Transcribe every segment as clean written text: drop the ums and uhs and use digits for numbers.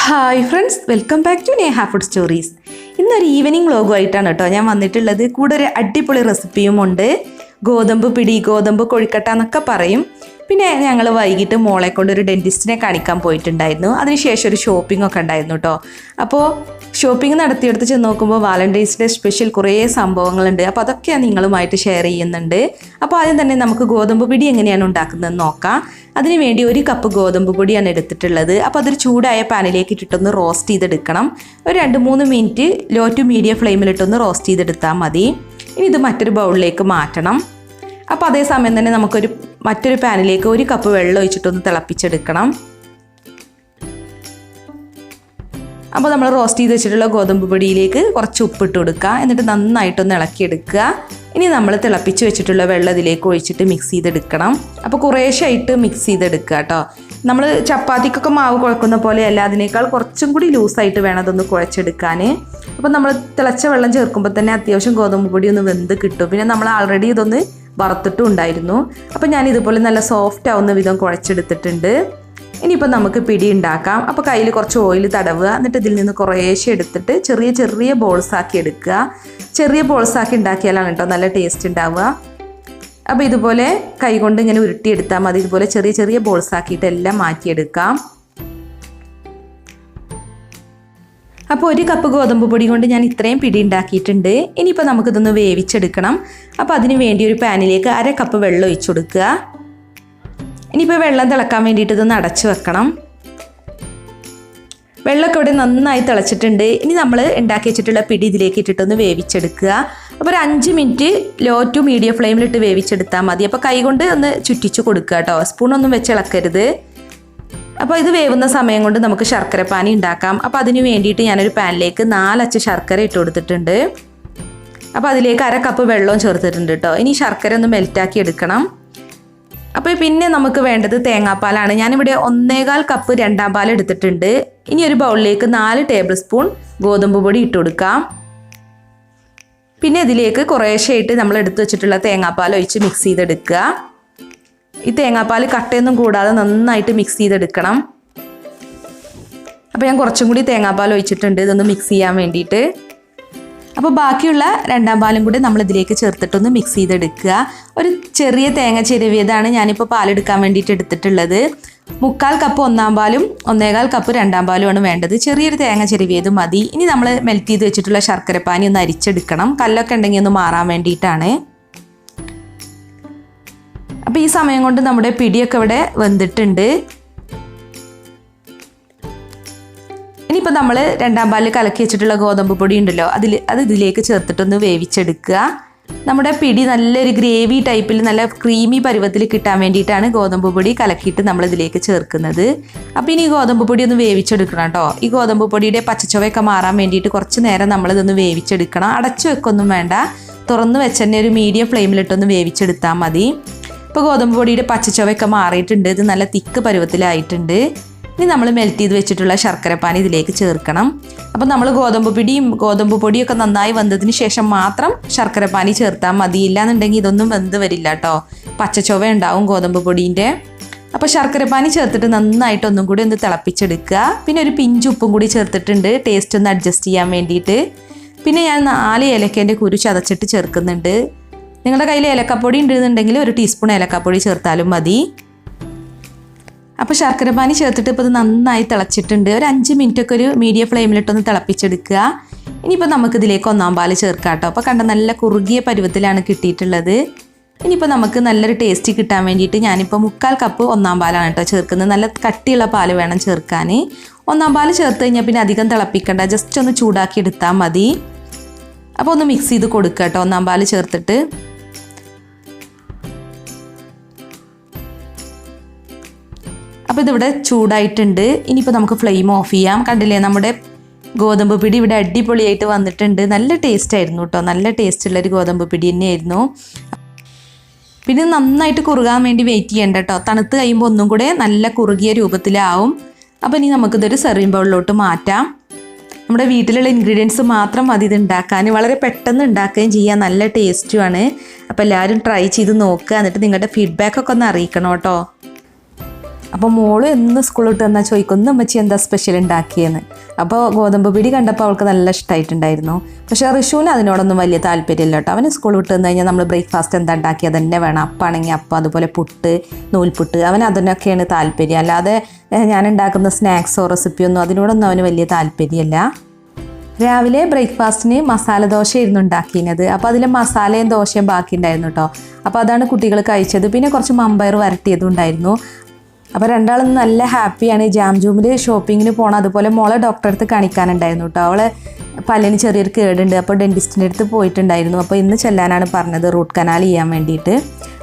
Hi friends, welcome back to Neha food stories. ഇന്നൊരു evening വ്ലോഗുമായിട്ടാണ് കേട്ടോ ഞാൻ വന്നിട്ടുള്ളത്. കൂടെ ഒരു അടിപൊളി റെസിപ്പിയും ഉണ്ട്. ഗോതമ്പ് പിടി, ഗോതമ്പ് കൊഴുക്കട്ട എന്നൊക്കെ പറയും. പിന്നെ ഞങ്ങൾ വൈകിട്ട് മോളെ കൊണ്ട് ഒരു ഡെൻറ്റിസ്റ്റിനെ കാണിക്കാൻ പോയിട്ടുണ്ടായിരുന്നു. അതിനുശേഷം ഒരു ഷോപ്പിംഗ് ഒക്കെ ഉണ്ടായിരുന്നു കേട്ടോ. അപ്പോൾ ഷോപ്പിംഗ് നടത്തിയെടുത്ത് ചെന്ന് നോക്കുമ്പോൾ വാലന്റൈൻസ് ഡേ സ്പെഷ്യൽ കുറേ സംഭവങ്ങളുണ്ട്. അപ്പോൾ അതൊക്കെ ഞാൻ നിങ്ങളുമായിട്ട് ഷെയർ ചെയ്യുന്നുണ്ട്. അപ്പോൾ ആദ്യം തന്നെ നമുക്ക് ഗോതമ്പ് പിടി എങ്ങനെയാണ് ഉണ്ടാക്കുന്നതെന്ന് നോക്കാം. അതിനുവേണ്ടി 1 കപ്പ് ഗോതമ്പ് പൊടിയാണ് എടുത്തിട്ടുള്ളത്. അപ്പോൾ അതൊരു ചൂടായ പാനിലേക്ക് ഇട്ടിട്ടൊന്ന് റോസ്റ്റ് ചെയ്തെടുക്കണം. ഒരു 2-3 മിനിറ്റ് ലോ ടു മീഡിയം ഫ്ലെയിമിലിട്ടൊന്ന് റോസ്റ്റ് ചെയ്തെടുത്താൽ മതി. ഇനി ഇത് മറ്റൊരു ബൗളിലേക്ക് മാറ്റണം. അപ്പോൾ അതേ സമയം തന്നെ നമുക്കൊരു മറ്റൊരു പാനിലേക്ക് 1 കപ്പ് വെള്ളം ഒഴിച്ചിട്ടൊന്ന് തിളപ്പിച്ചെടുക്കണം. അപ്പോൾ നമ്മൾ റോസ്റ്റ് ചെയ്ത് വെച്ചിട്ടുള്ള ഗോതമ്പ് പൊടിയിലേക്ക് കുറച്ച് ഉപ്പിട്ട് കൊടുക്കുക. എന്നിട്ട് നന്നായിട്ടൊന്ന് ഇളക്കിയെടുക്കുക. ഇനി നമ്മൾ തിളപ്പിച്ച് വെച്ചിട്ടുള്ള വെള്ളം ഇതിലേക്ക് ഒഴിച്ചിട്ട് മിക്സ് ചെയ്തെടുക്കണം. അപ്പോൾ കുറേശ്ശായിട്ട് മിക്സ് ചെയ്തെടുക്കുക കേട്ടോ. നമ്മൾ ചപ്പാത്തിക്കൊക്കെ മാവ് കുഴക്കുന്ന പോലെയല്ല, അതിനേക്കാൾ കുറച്ചും കൂടി ലൂസായിട്ട് വേണം അതൊന്ന് കുഴച്ചെടുക്കാൻ. അപ്പോൾ നമ്മൾ തിളച്ച വെള്ളം ചേർക്കുമ്പോൾ തന്നെ അത്യാവശ്യം ഗോതമ്പ് പൊടി ഒന്ന് വെന്ത് കിട്ടും. പിന്നെ നമ്മൾ ആൾറെഡി ഇതൊന്ന് വറുത്തിട്ടും ഉണ്ടായിരുന്നു. അപ്പോൾ ഞാൻ ഇതുപോലെ നല്ല സോഫ്റ്റ് ആവുന്ന വിധം കുഴച്ചെടുത്തിട്ടുണ്ട്. ഇനിയിപ്പോൾ നമുക്ക് പിടി ഉണ്ടാക്കാം. അപ്പോൾ കയ്യിൽ കുറച്ച് ഓയിൽ തടവുക. എന്നിട്ട് ഇതിൽ നിന്ന് കുറേശ്ശെ എടുത്തിട്ട് ചെറിയ ചെറിയ ബോൾസാക്കി എടുക്കുക. ചെറിയ ബോൾസാക്കി ഉണ്ടാക്കിയാലാണ് കേട്ടോ നല്ല ടേസ്റ്റ് ഉണ്ടാവുക. അപ്പോൾ ഇതുപോലെ കൈ കൊണ്ട് ഇങ്ങനെ ഉരുട്ടിയെടുത്താൽ മതി. ഇതുപോലെ ചെറിയ ചെറിയ ബോൾസാക്കിയിട്ട് എല്ലാം മാറ്റിയെടുക്കാം. അപ്പോൾ 1 കപ്പ് ഗോതമ്പ് പൊടി കൊണ്ട് ഞാൻ ഇത്രയും പിടി ഉണ്ടാക്കിയിട്ടുണ്ട്. ഇനിയിപ്പോൾ നമുക്കിതൊന്ന് വേവിച്ചെടുക്കണം. അപ്പോൾ അതിന് വേണ്ടി ഒരു പാനിലേക്ക് 1/2 കപ്പ് വെള്ളം ഒഴിച്ചു കൊടുക്കുക. ഇനിയിപ്പോൾ വെള്ളം തിളക്കാൻ വേണ്ടിയിട്ട് ഇതൊന്ന് അടച്ചു വെക്കണം. വെള്ളമൊക്കെ ഇവിടെ നന്നായി തിളച്ചിട്ടുണ്ട്. ഇനി നമ്മൾ ഉണ്ടാക്കി വെച്ചിട്ടുള്ള പിടി ഇതിലേക്ക് ഇട്ടിട്ടൊന്ന് വേവിച്ചെടുക്കുക. അപ്പോൾ ഒരു 5 മിനിറ്റ് ലോ ടു മീഡിയം ഫ്ലെയിമിലിട്ട് വേവിച്ചെടുത്താൽ മതി. അപ്പോൾ കൈ കൊണ്ട് ഒന്ന് ചുറ്റിച്ച് കൊടുക്കുക കേട്ടോ. സ്പൂണൊന്നും വെച്ച് ഇളക്കരുത്. അപ്പോൾ ഇത് വേവുന്ന സമയം കൊണ്ട് നമുക്ക് ശർക്കരപ്പാനി ഉണ്ടാക്കാം. അപ്പോൾ അതിന് വേണ്ടിയിട്ട് ഞാനൊരു പാനിലേക്ക് 4 അച്ച് ശർക്കര ഇട്ട് കൊടുത്തിട്ടുണ്ട്. അപ്പോൾ അതിലേക്ക് 1/2 കപ്പ് വെള്ളവും ചേർത്തിട്ടുണ്ട് കേട്ടോ. ഇനി ശർക്കര ഒന്ന് മെൽറ്റാക്കി എടുക്കണം. അപ്പോൾ പിന്നെ നമുക്ക് വേണ്ടത് തേങ്ങാപ്പാലാണ്. ഞാനിവിടെ 1.25 കപ്പ് 2ാം പാൽ എടുത്തിട്ടുണ്ട്. ഇനി ഒരു ബൗളിലേക്ക് 4 ടേബിൾ സ്പൂൺ ഗോതമ്പ് പൊടി ഇട്ട് കൊടുക്കാം. പിന്നെ ഇതിലേക്ക് കുറേശ്ശായിട്ട് നമ്മൾ എടുത്തു വെച്ചിട്ടുള്ള തേങ്ങാപ്പാൽ ഒഴിച്ച് മിക്സ് ചെയ്തെടുക്കുക. ഈ തേങ്ങാപ്പാൽ കട്ടയൊന്നും കൂടാതെ നന്നായിട്ട് മിക്സ് ചെയ്തെടുക്കണം. അപ്പോൾ ഞാൻ കുറച്ചും കൂടി തേങ്ങാപ്പാൽ ഒഴിച്ചിട്ടുണ്ട് ഇതൊന്ന് മിക്സ് ചെയ്യാൻ വേണ്ടിയിട്ട്. അപ്പോൾ ബാക്കിയുള്ള 2ാം പാലും കൂടി നമ്മൾ ഇതിലേക്ക് ചേർത്തിട്ടൊന്ന് മിക്സ് ചെയ്തെടുക്കുക. ഒരു ചെറിയ തേങ്ങ ചിരവിയതാണ് ഞാനിപ്പോൾ പാലെടുക്കാൻ വേണ്ടിയിട്ട് എടുത്തിട്ടുള്ളത്. 3/4 കപ്പ് 1ാം പാലും 1.25 കപ്പ് 2ാം പാലുമാണ് വേണ്ടത്. ചെറിയൊരു തേങ്ങ ചിരവിയത് മതി. ഇനി നമ്മൾ മെൽറ്റ് ചെയ്ത് വെച്ചിട്ടുള്ള ശർക്കരപ്പാനി ഒന്ന് അരിച്ചെടുക്കണം. കല്ലൊക്കെ ഉണ്ടെങ്കിൽ ഒന്ന് മാറാൻ വേണ്ടിയിട്ടാണ്. അപ്പോൾ ഈ സമയം കൊണ്ട് നമ്മുടെ പിടിയൊക്കെ ഇവിടെ വെന്തിട്ടുണ്ട്. ഇനിയിപ്പോൾ നമ്മൾ 2ാം പാലിൽ കലക്കി വെച്ചിട്ടുള്ള ഗോതമ്പ് പൊടി ഉണ്ടല്ലോ, അത് ഇതിലേക്ക് ചേർത്തിട്ടൊന്ന് വേവിച്ചെടുക്കുക. നമ്മുടെ പിടി നല്ലൊരു ഗ്രേവി ടൈപ്പിൽ നല്ല ക്രീമി പരുവത്തിൽ കിട്ടാൻ വേണ്ടിയിട്ടാണ് ഗോതമ്പ് പൊടി കലക്കിയിട്ട് നമ്മൾ ഇതിലേക്ക് ചേർക്കുന്നത്. അപ്പോൾ ഇനി ഈ ഗോതമ്പ് പൊടി ഒന്ന് വേവിച്ചെടുക്കണം കേട്ടോ. ഈ ഗോതമ്പ് പൊടിയുടെ പച്ചച്ചുവയൊക്കെ മാറാൻ വേണ്ടിയിട്ട് കുറച്ച് നേരം നമ്മളിതൊന്ന് വേവിച്ചെടുക്കണം. അടച്ചു വെക്കൊന്നും വേണ്ട, തുറന്ന് വെച്ച് തന്നെ ഒരു മീഡിയം ഫ്ലെയിമിലിട്ടൊന്ന് വേവിച്ചെടുത്താൽ മതി. ഇപ്പോൾ ഗോതമ്പ് പൊടിയുടെ പച്ചച്ചുവയൊക്കെ മാറിയിട്ടുണ്ട്. ഇത് നല്ല തിക്ക് പരുവത്തിലായിട്ടുണ്ട്. ഇനി നമ്മൾ മെൽറ്റ് ചെയ്ത് വെച്ചിട്ടുള്ള ശർക്കരപ്പാനി ഇതിലേക്ക് ചേർക്കണം. അപ്പോൾ നമ്മൾ ഗോതമ്പ് പൊടിയൊക്കെ നന്നായി വെന്തതിന് ശേഷം മാത്രം ശർക്കരപ്പാനി ചേർത്താൽ മതി. ഇല്ലാന്നുണ്ടെങ്കിൽ ഇതൊന്നും വെന്ത് വരില്ല കേട്ടോ. പച്ചച്ചുവ ഉണ്ടാവും ഗോതമ്പ് പൊടീൻ്റെ. അപ്പോൾ ശർക്കരപ്പാനി ചേർത്തിട്ട് നന്നായിട്ട് ഒന്നും കൂടി ഒന്ന് തിളപ്പിച്ചെടുക്കുക. പിന്നെ ഒരു പിഞ്ച് ഉപ്പും കൂടി ചേർത്തിട്ടുണ്ട് ടേസ്റ്റ് ഒന്ന് അഡ്ജസ്റ്റ് ചെയ്യാൻ വേണ്ടിയിട്ട്. പിന്നെ ഞാൻ 4 ഏലക്കേൻ്റെ കുരു ചതച്ചിട്ട് ചേർക്കുന്നുണ്ട്. നിങ്ങളുടെ കയ്യിൽ ഏലക്കപ്പൊടി ഉണ്ടെന്നുണ്ടെങ്കിൽ 1 ടീസ്പൂൺ ഏലക്കപ്പൊടി ചേർത്താലും മതി. അപ്പോൾ ശർക്കരപ്പാനി ചേർത്തിട്ട് ഇപ്പോൾ ഇത് നന്നായി തിളച്ചിട്ടുണ്ട്. ഒരു 5 മിനിറ്റൊക്കെ ഒരു മീഡിയം ഫ്ലെയിമിലിട്ടൊന്ന് തിളപ്പിച്ചെടുക്കുക. ഇനിയിപ്പോൾ നമുക്കിതിലേക്ക് 1ാം പാൽ ചേർക്കാം കേട്ടോ. അപ്പോൾ കണ്ട നല്ല കുറുകിയ പരുവത്തിലാണ് കിട്ടിയിട്ടുള്ളത്. ഇനിയിപ്പോൾ നമുക്ക് നല്ലൊരു ടേസ്റ്റ് കിട്ടാൻ വേണ്ടിയിട്ട് ഞാനിപ്പോൾ 3/4 കപ്പ് 1ാം പാലാണ് കേട്ടോ ചേർക്കുന്നത്. നല്ല കട്ടിയുള്ള പാൽ വേണം ചേർക്കാൻ. 1ാം പാൽ ചേർത്ത് കഴിഞ്ഞാൽ പിന്നെ അധികം തിളപ്പിക്കണ്ട, ജസ്റ്റ് ഒന്ന് ചൂടാക്കി എടുത്താൽ മതി. അപ്പോൾ ഒന്ന് മിക്സ് ചെയ്ത് കൊടുക്കുക കേട്ടോ 1ാം പാൽ ചേർത്തിട്ട്. അപ്പോൾ ഇതിവിടെ ചൂടായിട്ടുണ്ട്. ഇനിയിപ്പോൾ നമുക്ക് ഫ്ലെയിം ഓഫ് ചെയ്യാം. കണ്ടില്ലേ, നമ്മുടെ ഗോതമ്പ് പിടി ഇവിടെ അടിപൊളിയായിട്ട് വന്നിട്ടുണ്ട്. നല്ല ടേസ്റ്റ് ആയിരുന്നു കേട്ടോ. നല്ല ടേസ്റ്റുള്ളൊരു ഗോതമ്പ് പിടി തന്നെയായിരുന്നു. പിന്നെ നന്നായിട്ട് കുറുകാൻ വേണ്ടി വെയിറ്റ് ചെയ്യേണ്ട കേട്ടോ. തണുത്ത് കഴിയുമ്പോൾ ഒന്നും കൂടെ നല്ല കുറുകിയ രൂപത്തിലാവും. അപ്പോൾ ഇനി നമുക്കിതൊരു സെർവിങ് ബൗളിലോട്ട് മാറ്റാം. നമ്മുടെ വീട്ടിലുള്ള ഇൻഗ്രീഡിയൻസ് മാത്രം മതി ഇത് ഉണ്ടാക്കാൻ. വളരെ പെട്ടെന്ന് ഉണ്ടാക്കുകയും ചെയ്യാൻ നല്ല ടേസ്റ്റുമാണ്. അപ്പോൾ എല്ലാവരും ട്രൈ ചെയ്ത് നോക്കുക. എന്നിട്ട് നിങ്ങളുടെ ഫീഡ്ബാക്കൊക്കെ ഒന്ന് അറിയിക്കണം കേട്ടോ. അപ്പോൾ മോള് എന്ന് സ്കൂളിൽ വിട്ട് വന്നാൽ ചോദിക്കും ഒന്ന് അമ്മച്ചി എന്താ സ്പെഷ്യൽ ഉണ്ടാക്കിയെന്ന്. അപ്പോൾ ഗോതമ്പ് പിടി കണ്ടപ്പോൾ അവൾക്ക് നല്ല ഇഷ്ടമായിട്ടുണ്ടായിരുന്നു. പക്ഷേ ഋഷുവിന് അതിനോടൊന്നും വലിയ താല്പര്യമില്ല കേട്ടോ. അവന് സ്കൂളിൽ വിട്ട് വന്നു കഴിഞ്ഞാൽ നമ്മൾ ബ്രേക്ക്ഫാസ്റ്റ് എന്താ ഉണ്ടാക്കിയത് തന്നെ വേണം. അപ്പാണെങ്കിൽ അപ്പം, അതുപോലെ പുട്ട്, നൂൽപുട്ട്, അവന് അതിനൊക്കെയാണ് താല്പര്യം. അല്ലാതെ ഞാൻ ഉണ്ടാക്കുന്ന സ്നാക്സോ റെസിപ്പിയൊന്നും അതിനോടൊന്നും അവന് വലിയ താല്പര്യമില്ല. രാവിലെ ബ്രേക്ക്ഫാസ്റ്റിന് മസാല ദോശയായിരുന്നു ഉണ്ടാക്കിയത്. അപ്പോൾ അതിൽ മസാലയും ദോശയും ബാക്കി ഉണ്ടായിരുന്നു കേട്ടോ. അപ്പോൾ അതാണ് കുട്ടികൾ കഴിച്ചത്. പിന്നെ കുറച്ച് മമ്പയർ വരട്ടിയതും ഉണ്ടായിരുന്നു. അപ്പോൾ രണ്ടാളും നല്ല ഹാപ്പിയാണ്. ജാംജൂമിൽ ഷോപ്പിങ്ങിന് പോകണം. അതുപോലെ മോളെ ഡോക്ടറെ അടുത്ത് കാണിക്കാനുണ്ടായിരുന്നു കേട്ടോ. അവളെ പല്ലിന് ചെറിയൊരു കേടുണ്ട്. അപ്പോൾ ഡെൻറ്റിസ്റ്റിൻ്റെ അടുത്ത് പോയിട്ടുണ്ടായിരുന്നു. അപ്പോൾ ഇന്ന് ചെല്ലാനാണ് പറഞ്ഞത്, റൂട്ട് കനാൽ ചെയ്യാൻ വേണ്ടിയിട്ട്.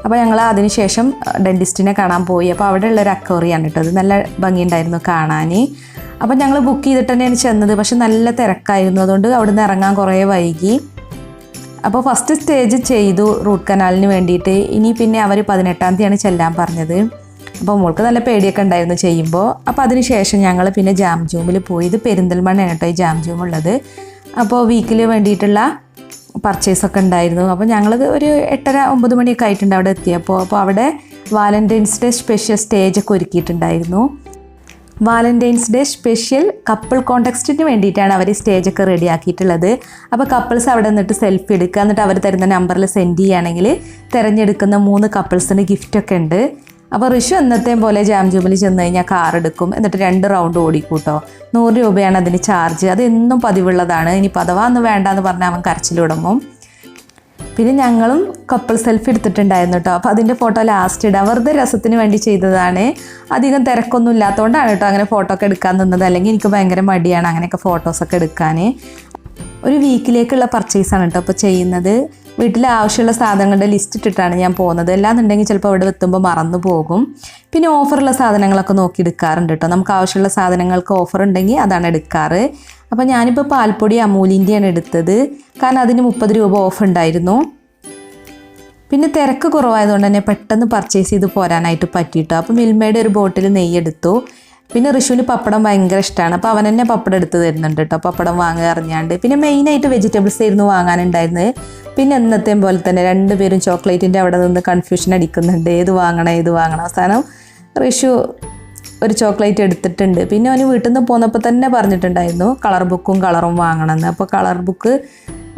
അപ്പോൾ ഞങ്ങൾ അതിന് ശേഷം ഡെൻറ്റിസ്റ്റിനെ കാണാൻ പോയി. അപ്പോൾ അവിടെ ഉള്ളൊരു അക്വേറിയാണ് കേട്ടോ. അത് നല്ല ഭംഗിയുണ്ടായിരുന്നു കാണാൻ. അപ്പോൾ ഞങ്ങൾ ബുക്ക് ചെയ്തിട്ട് തന്നെയാണ് ചെന്നത്. പക്ഷെ നല്ല തിരക്കായിരുന്നു. അതുകൊണ്ട് അവിടെ നിന്ന് ഇറങ്ങാൻ കുറേ വൈകി. അപ്പോൾ ഫസ്റ്റ് സ്റ്റേജ് ചെയ്തു റൂട്ട് കനാലിന് വേണ്ടിയിട്ട്. ഇനി പിന്നെ അവർ 18-ാം തീയതിയാണ് ചെല്ലാൻ പറഞ്ഞത്. അപ്പോൾ മോൾക്ക് നല്ല പേടിയൊക്കെ ഉണ്ടായിരുന്നു ചെയ്യുമ്പോൾ. അപ്പോൾ അതിന് ശേഷം ഞങ്ങൾ പിന്നെ ജാംജൂമിൽ പോയി. ഇത് പെരിന്തൽമണ്ണയാണ് കേട്ടോ ഈ ജാംജൂം ഉള്ളത്. അപ്പോൾ വീക്കിൽ വേണ്ടിയിട്ടുള്ള പർച്ചേസൊക്കെ ഉണ്ടായിരുന്നു. അപ്പോൾ ഞങ്ങൾ ഒരു 8:30-9 മണിയൊക്കെ ആയിട്ടുണ്ട് അവിടെ എത്തിയപ്പോൾ. അപ്പോൾ അവിടെ വാലൻറ്റൈൻസ് ഡേ സ്പെഷ്യൽ സ്റ്റേജൊക്കെ ഒരുക്കിയിട്ടുണ്ടായിരുന്നു. വാലൻറ്റൈൻസ് ഡേ സ്പെഷ്യൽ കപ്പിൾ കോണ്ടെക്സ്റ്റിന് വേണ്ടിയിട്ടാണ് അവർ സ്റ്റേജൊക്കെ റെഡിയാക്കിയിട്ടുള്ളത്. അപ്പോൾ കപ്പിൾസ് അവിടെ നിന്നിട്ട് സെൽഫി എടുക്കുക, എന്നിട്ട് അവർ തരുന്ന നമ്പറിൽ സെൻഡ് ചെയ്യുകയാണെങ്കിൽ തിരഞ്ഞെടുക്കുന്ന 3 കപ്പിൾസിന് ഗിഫ്റ്റൊക്കെ ഉണ്ട്. അപ്പോൾ ഋഷു എന്നത്തെയും പോലെ ജാംജൂമിൽ ചെന്ന് കഴിഞ്ഞാൽ കാർ എടുക്കും, എന്നിട്ട് 2 റൗണ്ട് ഓടിക്കൂട്ടോ. 100 രൂപയാണ് അതിന് ചാർജ്. അത് എന്നും പതിവുള്ളതാണ്. ഇനി പതിവാ ഒന്നും വേണ്ടാന്ന് പറഞ്ഞാൽ അവൻ കരച്ചിൽ തുടങ്ങും. പിന്നെ ഞങ്ങളും കപ്പിൾ സെൽഫി എടുത്തിട്ടുണ്ടായിരുന്നു കേട്ടോ. അപ്പോൾ അതിൻ്റെ ഫോട്ടോ ലാസ്റ്റ് ഇടാം. വെറുതെ രസത്തിന് വേണ്ടി ചെയ്തതാണ്. അധികം തിരക്കൊന്നും ഇല്ലാത്തതുകൊണ്ടാണ് കേട്ടോ അങ്ങനെ ഫോട്ടോ ഒക്കെ എടുക്കാൻ നിന്നത്. അല്ലെങ്കിൽ എനിക്ക് ഭയങ്കര മടിയാണ് അങ്ങനെയൊക്കെ ഫോട്ടോസൊക്കെ എടുക്കാൻ. ഒരു വീക്കിലേക്കുള്ള പർച്ചേസാണ് കേട്ടോ അപ്പോൾ ചെയ്യുന്നത്. വീട്ടിൽ ആവശ്യമുള്ള സാധനങ്ങളുടെ ലിസ്റ്റ് ഇട്ടിട്ടാണ് ഞാൻ പോകുന്നത്. അല്ലാന്നുണ്ടെങ്കിൽ ചിലപ്പോൾ അവിടെ എത്തുമ്പോൾ മറന്നു പോകും. പിന്നെ ഓഫറുള്ള സാധനങ്ങളൊക്കെ നോക്കി എടുക്കാറുണ്ട് കേട്ടോ. നമുക്ക് ആവശ്യമുള്ള സാധനങ്ങൾക്ക് ഓഫർ ഉണ്ടെങ്കിൽ അതാണ് എടുക്കാറ്. അപ്പോൾ ഞാനിപ്പോൾ പാൽപ്പൊടി അമൂലിൻ്റെയാണ് എടുത്തത്. കാരണം അതിന് 30 രൂപ ഓഫ് ഉണ്ടായിരുന്നു. പിന്നെ തിരക്ക് കുറവായതുകൊണ്ട് തന്നെ പെട്ടെന്ന് പർച്ചേസ് ചെയ്ത് പോരാനായിട്ട് പറ്റിയിട്ടോ. അപ്പോൾ മിൽമയുടെ ഒരു ബോട്ടിൽ നെയ്യ് എടുത്തു. പിന്നെ ഋഷുവിന് പപ്പടം ഭയങ്കര ഇഷ്ടമാണ്. അപ്പോൾ അവൻ തന്നെ പപ്പടം എടുത്ത് തരുന്നുണ്ട് കേട്ടോ, പപ്പടം വാങ്ങുക അറിഞ്ഞാണ്ട്. പിന്നെ മെയിനായിട്ട് വെജിറ്റബിൾസ് ആയിരുന്നു വാങ്ങാനുണ്ടായിരുന്നത്. പിന്നെ എന്നത്തെയും പോലെ തന്നെ 2 പേരും ചോക്ലേറ്റിൻ്റെ അവിടെ നിന്ന് കൺഫ്യൂഷൻ അടിക്കുന്നുണ്ട്, ഏത് വാങ്ങണം. അവസാനം ഋഷു ഒരു ചോക്ലേറ്റ് എടുത്തിട്ടുണ്ട്. പിന്നെ അവന് വീട്ടിൽ നിന്ന് പോന്നപ്പോൾ തന്നെ പറഞ്ഞിട്ടുണ്ടായിരുന്നു കളർ ബുക്കും കളറും വാങ്ങണമെന്ന്. അപ്പോൾ കളർ ബുക്ക്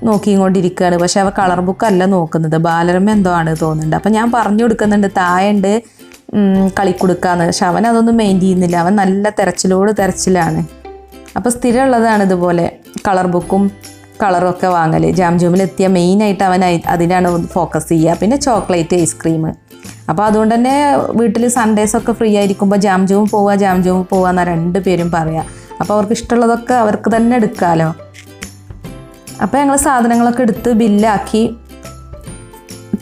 നോക്കിക്കൊണ്ടിരിക്കുകയാണ്. പക്ഷെ അവ കളർ ബുക്കല്ല നോക്കുന്നത്, ബാലരമ എന്തോ ആണ് തോന്നുന്നുണ്ട്. അപ്പോൾ ഞാൻ പറഞ്ഞു കൊടുക്കുന്നുണ്ട് താഴെയുണ്ട് കളിക്കൊടുക്കാന്ന്. പക്ഷെ അവൻ അതൊന്നും മെയിൻ ചെയ്യുന്നില്ല. അവൻ നല്ല തെരച്ചിലാണ്. അപ്പോൾ സ്ഥിരമുള്ളതാണ് ഇതുപോലെ കളർ ബുക്കും കളറും ഒക്കെ വാങ്ങൽ. ജാംജൂമിലെത്തിയ മെയിനായിട്ട് അവൻ അതിനാണ് ഫോക്കസ് ചെയ്യുക. പിന്നെ ചോക്ലേറ്റ്, ഐസ്ക്രീം. അപ്പോൾ അതുകൊണ്ട് തന്നെ വീട്ടിൽ സൺഡേസൊക്കെ ഫ്രീ ആയിരിക്കുമ്പോൾ ജാംജൂം പോവുക എന്നാണ് 2 പേരും പറയുക. അപ്പോൾ അവർക്ക് ഇഷ്ടമുള്ളതൊക്കെ അവർക്ക് തന്നെ എടുക്കാമല്ലോ. അപ്പോൾ ഞങ്ങൾ സാധനങ്ങളൊക്കെ എടുത്ത് ബില്ലാക്കി.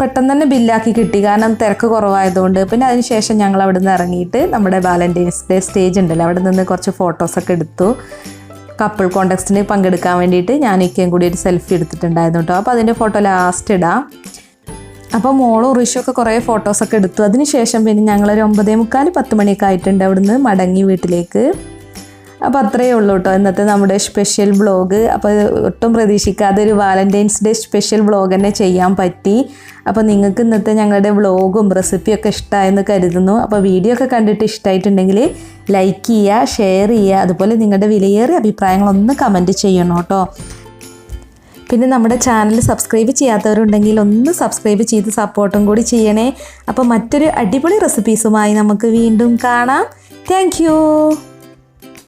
പെട്ടെന്ന് തന്നെ ബില്ലാക്കി കിട്ടി, കാരണം തിരക്ക് കുറവായതുകൊണ്ട്. പിന്നെ അതിന് ശേഷം ഞങ്ങൾ അവിടെ നിന്ന് ഇറങ്ങിയിട്ട് നമ്മുടെ വാലൻറ്റൈൻസ് ഡേ സ്റ്റേജ് ഉണ്ടല്ലോ, അവിടെ നിന്ന് കുറച്ച് ഫോട്ടോസൊക്കെ എടുത്തു. കപ്പിൾ കോണ്ടെക്സ്റ്റിന് പങ്കെടുക്കാൻ വേണ്ടിയിട്ട് ഞാനൊക്കെയും കൂടി ഒരു സെൽഫി എടുത്തിട്ടുണ്ടായിരുന്നു കേട്ടോ. അപ്പോൾ അതിൻ്റെ ഫോട്ടോ ലാസ്റ്റ് ഇടാം. അപ്പോൾ മോളും ഋഷുവൊക്കെ കുറേ ഫോട്ടോസൊക്കെ എടുത്തു. അതിന് ശേഷം പിന്നെ ഞങ്ങളൊരു 9:45-10 മണിയൊക്കെ ആയിട്ടുണ്ട് അവിടുന്ന് മടങ്ങി വീട്ടിലേക്ക്. അപ്പോൾ അത്രയേ ഉള്ളൂ കേട്ടോ ഇന്നത്തെ നമ്മുടെ സ്പെഷ്യൽ വ്ളോഗ്. അപ്പോൾ ഒട്ടും പ്രതീക്ഷിക്കാതെ ഒരു വാലൻറ്റൈൻസ് ഡേ സ്പെഷ്യൽ വ്ളോഗ് തന്നെ ചെയ്യാൻ പറ്റി. അപ്പോൾ നിങ്ങൾക്ക് ഇന്നത്തെ ഞങ്ങളുടെ വ്ളോഗും റെസിപ്പിയൊക്കെ ഇഷ്ടമായെന്ന് കരുതുന്നു. അപ്പോൾ വീഡിയോ ഒക്കെ കണ്ടിട്ട് ഇഷ്ടമായിട്ടുണ്ടെങ്കിൽ ലൈക്ക് ചെയ്യുക, ഷെയർ ചെയ്യുക. അതുപോലെ നിങ്ങളുടെ വിലയേറിയ അഭിപ്രായങ്ങളൊന്ന് കമൻറ്റ് ചെയ്യണം കേട്ടോ. പിന്നെ നമ്മുടെ ചാനൽ സബ്സ്ക്രൈബ് ചെയ്യാത്തവരുണ്ടെങ്കിൽ ഒന്ന് സബ്സ്ക്രൈബ് ചെയ്ത് സപ്പോർട്ടും കൂടി ചെയ്യണേ. അപ്പോൾ മറ്റൊരു അടിപൊളി റെസിപ്പീസുമായി നമുക്ക് വീണ്ടും കാണാം. താങ്ക്